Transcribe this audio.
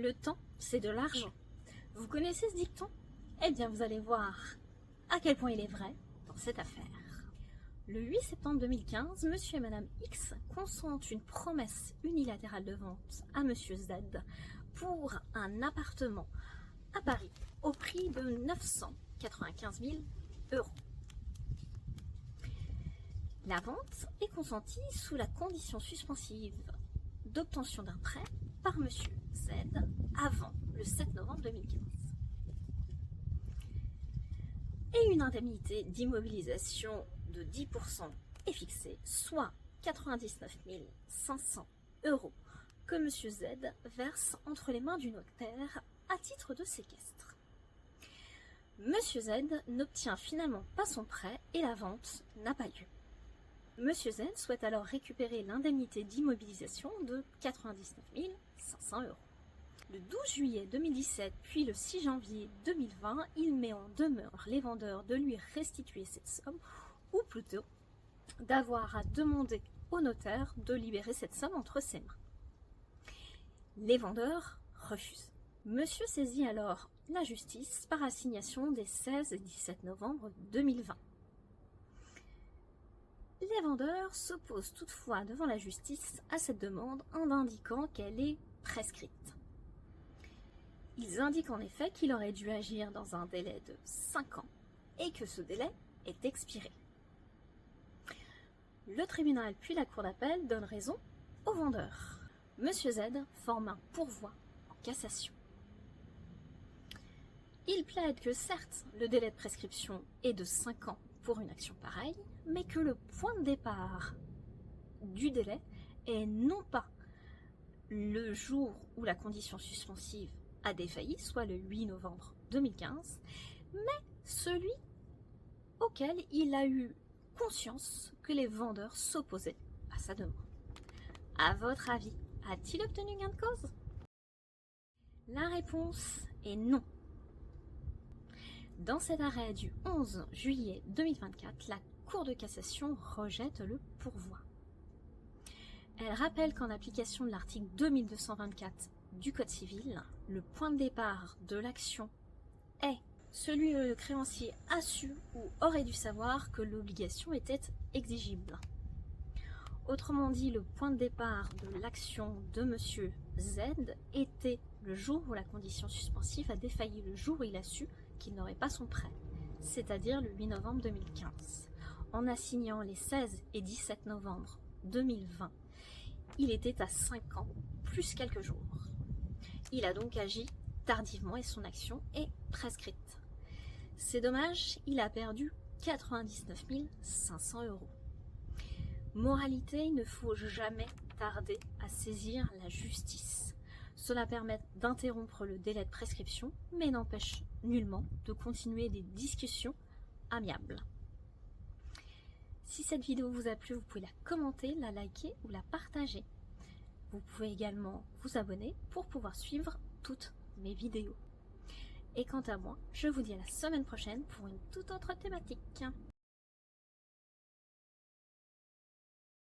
Le temps, c'est de l'argent. Vous connaissez ce dicton? Eh bien, vous allez voir à quel point il est vrai dans cette affaire. Le 8 septembre 2015, monsieur et madame X consentent une promesse unilatérale de vente à monsieur Z pour un appartement à Paris au prix de 995 000 €. La vente est consentie sous la condition suspensive d'obtention d'un prêt par monsieur Z avant le 7 novembre 2015. Et une indemnité d'immobilisation de 10% est fixée, soit 99 500 € que monsieur Z verse entre les mains du notaire à titre de séquestre. Monsieur Z n'obtient finalement pas son prêt et la vente n'a pas lieu. Monsieur Z souhaite alors récupérer l'indemnité d'immobilisation de 99 500 €. Le 12 juillet 2017, puis le 6 janvier 2020, il met en demeure les vendeurs de lui restituer cette somme, ou plutôt d'avoir à demander au notaire de libérer cette somme entre ses mains. Les vendeurs refusent. Monsieur saisit alors la justice par assignation des 16 et 17 novembre 2020. Les vendeurs s'opposent toutefois devant la justice à cette demande en indiquant qu'elle est prescrite. Ils indiquent en effet qu'il aurait dû agir dans un délai de 5 ans et que ce délai est expiré. Le tribunal puis la cour d'appel donnent raison aux vendeurs. Monsieur Z forme un pourvoi en cassation. Il plaide que certes, le délai de prescription est de 5 ans pour une action pareille, mais que le point de départ du délai est non pas le jour où la condition suspensive a défailli, soit le 8 novembre 2015, mais celui auquel il a eu conscience que les vendeurs s'opposaient à sa demande. À votre avis, a-t-il obtenu gain de cause? La réponse est non. Dans cet arrêt du 11 juillet 2024, la Cour de cassation rejette le pourvoi. Elle rappelle qu'en application de l'article 2224 du Code civil, le point de départ de l'action est celui où le créancier a su ou aurait dû savoir que l'obligation était exigible. Autrement dit, le point de départ de l'action de monsieur Z était le jour où la condition suspensive a défailli, le jour où il a su qu'il n'aurait pas son prêt, c'est-à-dire le 8 novembre 2015. En assignant les 16 et 17 novembre 2020, il était à 5 ans plus quelques jours. Il a donc agi tardivement et son action est prescrite. C'est dommage, il a perdu 99 500 €. Moralité, il ne faut jamais tarder à saisir la justice. Cela permet d'interrompre le délai de prescription, mais n'empêche nullement de continuer des discussions amiables. Si cette vidéo vous a plu, vous pouvez la commenter, la liker ou la partager. Vous pouvez également vous abonner pour pouvoir suivre toutes mes vidéos. Et quant à moi, je vous dis à la semaine prochaine pour une toute autre thématique.